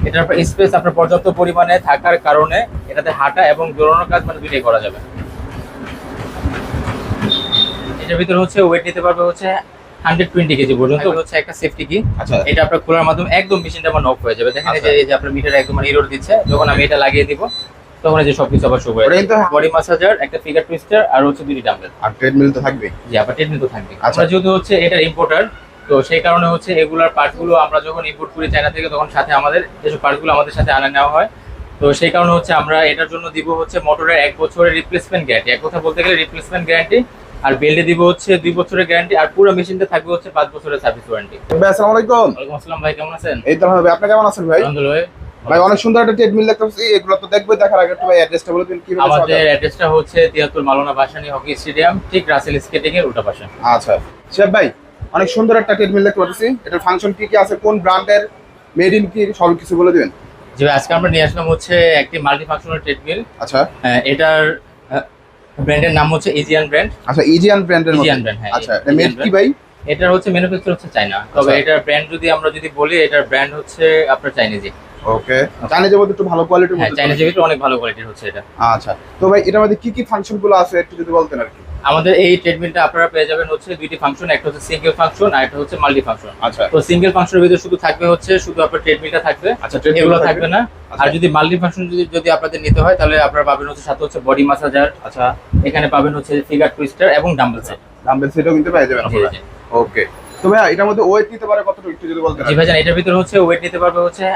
এটার স্পেস আপনার পর্যাপ্ত পরিমাণে থাকার কারণে এটাতে হাঁটা এবং দৌড়ানোর কাজ মানে দুইটাই করা যাবে। এটার ভিতরে হচ্ছে ওয়েট নিতে পারবে হচ্ছে 120 কেজি পর্যন্ত। হচ্ছে একটা সেফটি কি। আচ্ছা, এটা আপনার খোলার মাধ্যমে একদম মেশিনটা আমার অফ হয়ে যাবে। দেখেন এই যে আপনার মিটার একদম মানে এরর দিচ্ছে, যখন আমি এটা লাগিয়ে দিব তখন এই যে সবকিছু আবার শুরু হয়ে যাবে। বডি ম্যাসাজার, একটা ফিগার টুইস্টার আর হচ্ছে দুটি ডাম্বেল আর ট্রেডমিল তো থাকবে। জি, আবার ট্রেডমিল তো থাকবে। আমরা যেহেতু হচ্ছে এটার ইম্পোর্টার, তো সেই কারণে হচ্ছে এগুলার পার্টগুলো আমরা যখন ইম্পোর্ট করি চায়না থেকে, তখন সাথে আমাদের এসব পার্টগুলো আমাদের সাথে আনা নেওয়া হয়। তো সেই কারণে হচ্ছে আমরা এটার জন্য দিব হচ্ছে মোটরের 1 বছরের রিপ্লেসমেন্ট গ্যারান্টি, এক কথা বলতে গেলে রিপ্লেসমেন্ট গ্যারান্টি। আর বেল্টে দিব হচ্ছে 2 বছরের গ্যারান্টি, আর পুরো মেশিনটা থাকবে হচ্ছে 5 বছরের সার্ভিস ওয়ারেন্টি। ভাই আসসালামু আলাইকুম। ওয়ালাইকুম আসসালাম ভাই, কেমন আছেন? এই তো ভাই, আপনি কেমন আছেন ভাই? আলহামদুলিল্লাহ ভাই অনেক সুন্দর একটা ট্রেডমিল দেখতেছি, এগুলো তো দেখবো, দেখার আগে একটু ভাই অ্যাড্রেসটা বলে দিন কিভাবে। আমাদের অ্যাড্রেসটা হচ্ছে 73 মাওলানা ভাসানী হকি স্টেডিয়াম, ঠিক রাসেল স্কেটিং এর উল্টা পাশে। আচ্ছা শেফ ভাই, অনেক সুন্দর একটা ট্রেডমিল দেখতে পাচ্ছি। এটার ফাংশন কি কি আছে, কোন ব্র্যান্ডের, মেড ইন কি, সব কিছু বলে দিবেন। জি ভাই, আজকে আমরা নিয়ে আসলাম হচ্ছে একটি মাল্টি ফাংশনাল ট্রেডমিল। আচ্ছা, এটার ব্র্যান্ডের নাম হচ্ছে ইজিয়ান ব্র্যান্ড। আচ্ছা ইজিয়ান ব্র্যান্ডের মধ্যে। ইজিয়ান ব্র্যান্ড, হ্যাঁ। আচ্ছা, এটা মেড কি ভাই? এটার হচ্ছে ম্যানুফ্যাকচার হচ্ছে চায়না, তবে এটার ব্র্যান্ড আমরা যদি বলি, এটার ব্র্যান্ড হচ্ছে আপনার চাইনিজি। ওকে, চাইনিজের মধ্যে একটু ভালো কোয়ালিটির হ্যাঁ, মধ্যে। চাইনিজের ভিতরে অনেক ভালো কোয়ালিটির হচ্ছে এটা। আচ্ছা, তো ভাই এটার মধ্যে কি কি ফাংশন গুলো আছে একটু যদি বলতেন আর কি। আমাদের এই ট্রেডমিলটা আপনারা পেয়ে যাবেন হচ্ছে দুইটি ফাংশন, একটা হচ্ছে সিঙ্গেল ফাংশন আর একটা হচ্ছে মাল্টি ফাংশন। আচ্ছা, তো সিঙ্গেল ফাংশনের ভিতরে শুধু থাকবে হচ্ছে শুধু আপনার ট্রেডমিলটা থাকবে। আচ্ছা, এগুলো থাকবে না। আর যদি মাল্টি ফাংশন যদি আপনাদের নিতে হয়, তাহলে আপনারা পাবেন হচ্ছে সাথে হচ্ছে বডি ম্যাসাজার। আচ্ছা, এখানে পাবেন হচ্ছে ফিগার টুইস্টার এবং ডাম্বেল সেট। ডাম্বেল সেটও কিন্তু পেয়ে যাবেন আপনারা। ওকে, তো ভাই এটার মধ্যে ওয়েট নিতে পারে কতটুকু একটু যদি বলতেন। জি ভাইজান, এটার ভিতরে হচ্ছে ওয়েট নিতে পারবে হচ্ছে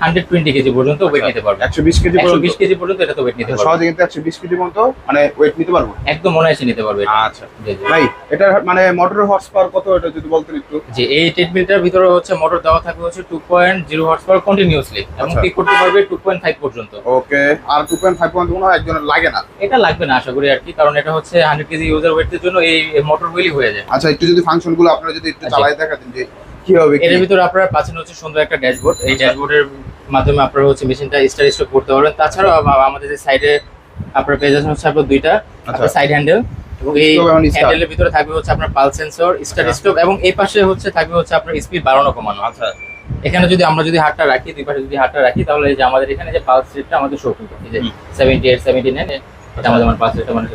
120 কেজি পর্যন্ত ওয়েট নিতে পারবে। 120 কেজি 120 কেজি পর্যন্ত এটা তো ওয়েট নিতে পারবে। সহজে কিন্তু 120 কেজি পর্যন্ত মানে ওয়েট নিতে পারবো, একদম অনায়াসে নিতে পারবে এটা। আচ্ছা ভাই, এটার মানে মোটরের হর্স পাওয়ার কত এটা যদি বলতেন একটু। যে এই ট্রেডমিলটার ভিতরে হচ্ছে মোটর দেওয়া থাকবে হচ্ছে 2.0 হর্স পাওয়ার কন্টিনিউয়াসলি, এবং পিক করতে পারবে 2.5 পর্যন্ত। ওকে, আর 2.5 পর্যন্ত মনে হয় একজনের লাগে না। এটা লাগবে না আশা করি আর কি, কারণ এটা হচ্ছে 100 কেজি ইউজার ওয়েটের জন্য এই মোটর হুইলই হয়ে যায়। আচ্ছা, একটু যদি ফাংশন গুলো আপনারা যদি একটু চালাই দেখাতেন যে কি হবে। এর ভিতরে আপনারা পাচ্ছেন হচ্ছে সুন্দর একটা ড্যাশবোর্ড। এই ড্যাশবোর্ডের মাধ্যমে আপনারা হচ্ছে মেশিনটা স্টার্ট করতে পারবেন। তাছাড়াও আমাদের যে সাইডে আপনার পেয়ে যাচ্ছেন হচ্ছে আপনার দুইটা সাইড হ্যান্ডেল, এবং এই হ্যান্ডেলের ভিতরে থাকবে হচ্ছে আপনার পালস সেন্সর, স্টার্ট স্টপ, এবং এই পাশে হচ্ছে থাকবে হচ্ছে আপনার স্পিড বাড়ানো কমানো। আচ্ছা, এখানে যদি আমরা হাতটা রাখি, দুই পাশে যদি হাতটা রাখি, তাহলে এই যে আমাদের এখানে যে পালস রেটটা আমাদের শো করবে, এই যে 78 79 এটা আমাদের পালস রেটটা মানে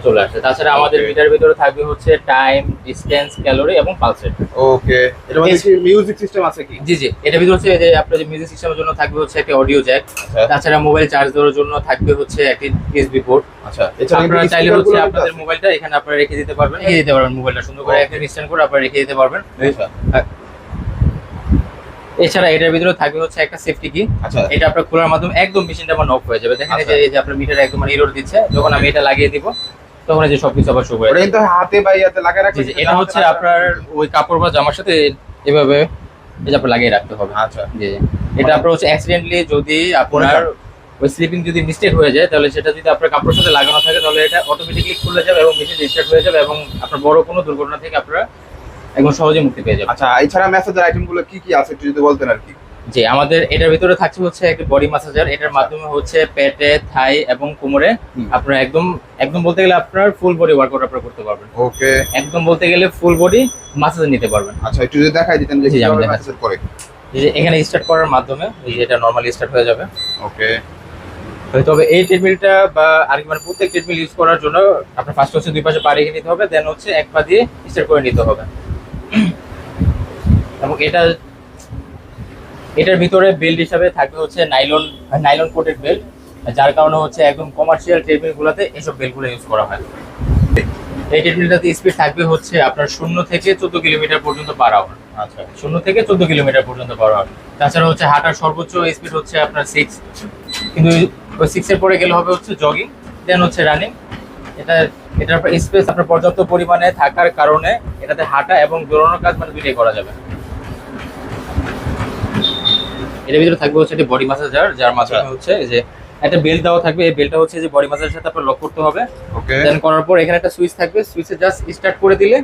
চলে আসছে। তাছাড়া আমাদের মিটারের ভিতরে থাকবে হচ্ছে টাইম, ডিসটেন্স, ক্যালোরি এবং পালস রেট। ওকে, এর মধ্যে কি মিউজিক সিস্টেম আছে কি? জি জি, এটার ভিতরে হচ্ছে যে আপনার যে মিউজিক সিস্টেমের জন্য থাকবে হচ্ছে একটা অডিও জ্যাক। তাছাড়া মোবাইল চার্জ দেওয়ার জন্য থাকবে হচ্ছে একটা ইউএসবি পোর্ট। আচ্ছা, আপনারা চাইলে হচ্ছে আপনাদের মোবাইলটা এখানে আপনারা রেখে দিতে পারবেন, মোবাইলটা সুন্দর করে একটা স্ট্যান্ড করে আপনারা রেখে দিতে পারবেন। এছাড়া এটার ভিতরে থাকবে হচ্ছে একটা সেফটি কি। আচ্ছা, এটা আপনার খোলার মাধ্যমে একদম মেশিনটা আমার অফ হয়ে যাবে। দেখেন এই যে আপনার মিটার একদম মানে এরর দিচ্ছে, যখন আমি এটা লাগিয়ে দিব তখন এই যে সবকিছু আবার শুরু হয়ে যাবে। এটা কিন্তু হাতে বা ইয়াতে লাগিয়ে রাখতে। জি, এটা হচ্ছে আপনার ওই কাপড় বা জামার সাথে এভাবে এই যে আপনার লাগিয়ে রাখতে হবে। আচ্ছা, জি, এটা আপনার হচ্ছে অ্যাক্সিডেন্টলি যদি আপনার ওই স্লিপিং যদি মিস্টেক হয়ে যায়, তাহলে সেটা যদি আপনার কাপড়ের সাথে লাগানো থাকে, তাহলে এটা অটোমেটিক্যালি খুলে যাবে এবং মেশিন রিস্টার্ট হয়ে যাবে, এবং আপনার বড় কোনো দুর্ঘটনা থেকে আপনারা একদম সহজে মুক্তি পেয়ে যাবেন। আচ্ছা, এছাড়া মেসেজের আইটেমগুলো কি কি আছে একটু যদি বলতেন আর কি। জি, আমাদের এটার ভিতরে থাকছে হচ্ছে একটা বডি ম্যাসাজার। এটার মাধ্যমে হচ্ছে পেটে, থাই এবং কোমরে আপনারা একদম বলতে গেলে আপনার ফুল বডি ওয়ার্কআউট আপনারা করতে পারবেন। ওকে, একদম বলতে গেলে ফুল বডি ম্যাসাজ নিতে পারবেন। আচ্ছা, একটু যদি দেখাই দিতেন যে কিভাবে ম্যাসাজ করে। এই যে এখানে স্টার্ট করার মাধ্যমে এই যে এটা নরমালি স্টার্ট হয়ে যাবে। ওকে, তবে এই ট্রেডমিলটা বা আর মানে প্রত্যেক ট্রেডমিল ইউজ করার জন্য আপনার ফার্স্ট হচ্ছে দুই পাশে পা রেখে নিতে হবে, দেন হচ্ছে এক পা দিয়ে স্টার্ট করে নিতে হবে। এবং এটার ভিতরে বেল্ট হিসাবে থাকবে হচ্ছে নাইলন কোটেড বেল্ট, যার কারণে হচ্ছে একদম কমার্শিয়াল ট্রেডমিল গুলোতে এইসব বেল্টগুলো ইউজ করা হয়। এই ট্রেডমিলটাতে স্পিড থাকবে হচ্ছে আপনার 0 থেকে 14 কিলোমিটার পর্যন্ত পার আওয়ার। আচ্ছা, 0 থেকে 14 কিলোমিটার পর্যন্ত পার আওয়ার। তাছাড়া হচ্ছে হাঁটার সর্বোচ্চ স্পিড হচ্ছে আপনার 6, কিন্তু ওই 6 এর পরে গেলে হবে হচ্ছে জগিং, দেন হচ্ছে রানিং। এটার স্পেস আপনার পর্যাপ্ত পরিমাণে থাকার কারণে এটাতে হাঁটা এবং দৌড়ানোর কাজ মানে দুইটাই করা যাবে। এর ভিতরে থাকবে হচ্ছে একটা বডি ম্যাসাজার, যার মাধ্যমে হচ্ছে যে একটা বেল্ট দেওয়া থাকবে। এই বেল্টটা হচ্ছে যে বডি ম্যাসাজের সাথে আপনার লক করতে হবে। ওকে, দেন করার পর এখানে একটা সুইচ থাকবে, সুইচে জাস্ট স্টার্ট করে দিলে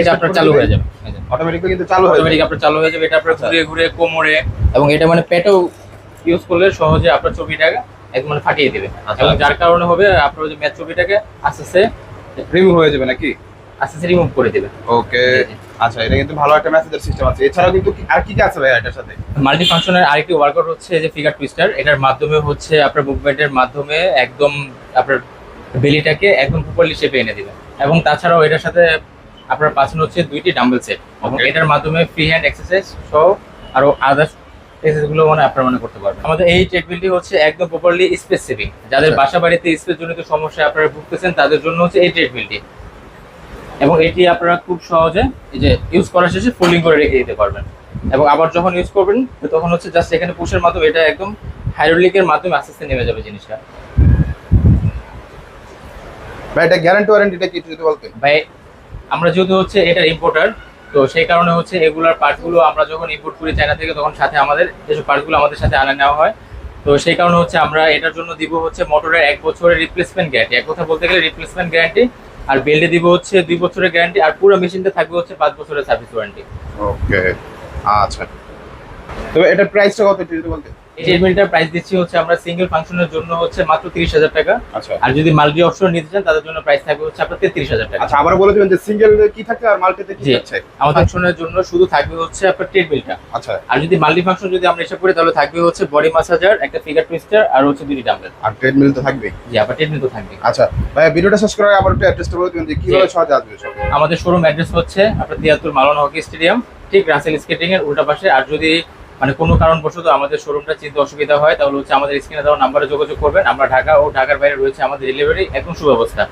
এটা আপনার চালু হয়ে যাবে। অটোমেটিক্যালি কিন্তু চালু হয়ে যাবে। আপনার চালু হয়ে যাবে। এটা আপনার ঘুরে ঘুরে কোমরে এবং এটা মানে পেটেও ইউজ করলে সহজে আপনার ছবিটাকে একদম মানে ফাটিয়ে দিবে, এবং যার কারণে হবে আপনার যে ম্যাচ ছবিটাকে আস্তে আস্তে রিমুভ হয়ে যাবে নাকি, আস্তে আস্তে রিমুভ করে দিবে। ওকে। আচ্ছা, এটা কিন্তু ভালো একটা মেসেজের সিস্টেম আছে। এছাড়াও কিন্তু আর কি কি আছে ভাই এটার সাথে? মাল্টি ফাংশনের আরেকটি ওয়ার্কআউট হচ্ছে যে ফিগার টুইস্টার। এটার মাধ্যমে হচ্ছে আপনার মুভমেন্টের মাধ্যমে একদম আপনার বেলিটাকে একদম প্রপারলি শেপে এনে দিবেন। এবং তাছাড়াও এটার সাথে আপনার পাচ্ছেন হচ্ছে 2টি ডাম্বেল সেট, এবং Okay. এটার মাধ্যমে ফ্রি হ্যান্ড এক্সারসাইজ সহ আরো আদার্স এক্সারসাইজগুলো আপনারা করতে পারবেন। আমাদের এই ট্রেডমিলটি হচ্ছে একদম প্রপারলি স্পেসিফিক, যাদের আচ্ছা। বাসা বাড়িতে স্পেস জনিত সমস্যায় আপনারা ভুগতেছেন তাদের জন্য হচ্ছে এই ট্রেডমিলটি। এবং এটি আপনারা খুব সহজে এই যে ইউজ করার শেষে ফোল্ডিং করে রেখে দিতে পারবেন, এবং আবার যখন ইউজ করবেন তখন হচ্ছে জাস্ট এখানে পুশের মাধ্যমে এটা একদম হাইড্রোলিকের মাধ্যমে আস্তে আস্তে নেমে যাবে জিনিসটা। ভাই এটা গ্যারান্টি ওয়ারেন্টিটা কি যদি বলতেন? ভাই আমরা যেহেতু হচ্ছে এটার ইম্পোর্টার, তো সেই কারণে হচ্ছে এগুলার পার্টসগুলো আমরা যখন ইম্পোর্ট করি চায়না থেকে, তখন সাথে আমাদের এসব পার্টসগুলো আমাদের সাথে আনা নেওয়া হয়। তো সেই কারণে হচ্ছে আমরা এটার জন্য দিব হচ্ছে মোটরের 1 বছরের রিপ্লেসমেন্ট গ্যারান্টি, এক কথা বলতে গেলে রিপ্লেসমেন্ট গ্যারান্টি। আর বেল্টে দিব হচ্ছে 2 বছরের গ্যারান্টি, আর পুরো মেশিনটা থাকবে হচ্ছে 5 বছরের সার্ভিস ওয়ারেন্টি। ওকে, আচ্ছা। তবে এটার প্রাইসটা কত একটু যদি বলতেন? এই ট্রেডমিলটার প্রাইস দিচ্ছি হচ্ছে আমরা সিঙ্গেল ফাংশনের জন্য হচ্ছে মাত্র 30,000 টাকা, আচ্ছা আর যদি মাল্টি অপশন নিতে চান তাদের জন্য প্রাইস থাকবে হচ্ছে আপনার 33,000 টাকা। আচ্ছা, আবার বলে দিবেন যে সিঙ্গেল কি থাকে আর মাল্টিতে কি জি, থাকছে? আমাদের ফাংশনের জন্য শুধু থাকবে হচ্ছে আপনার ট্রেডমিলটা, আচ্ছা, আর যদি মাল্টি ফাংশন যদি আমরা হিসাব করি তাহলে থাকবে হচ্ছে বডি মাসাজার, একটা ফিগার টুইস্টার, আর হচ্ছে 2টি ডাম্বেল। আর ট্রেডমিল তো থাকবেই। জি, আবার ট্রেডমিল তো থাকবে। আচ্ছা ভাই, ভিডিওটা শেষ করার আগে আবার একটু অ্যাড্রেসটা বলে দিবেন যে কিভাবে সহজে আসবে সব। আমাদের শোরুম অ্যাড্রেস হচ্ছে আপনার 73 মালানা হকি স্টেডিয়াম, ঠিক রাসেল স্কেটিং এর উল্টা পাশে। আর যদি মানে কোনো কারণবশত আমাদের শোরুমটা চিনতে অসুবিধা হয় তাহলে হচ্ছে আমাদের স্ক্রিনে দেওয়া নাম্বারে যোগাযোগ করবেন। আমরা ঢাকা ও ঢাকার বাইরে রয়েছে আমাদের ডেলিভারি একদম সুব্যবস্থা।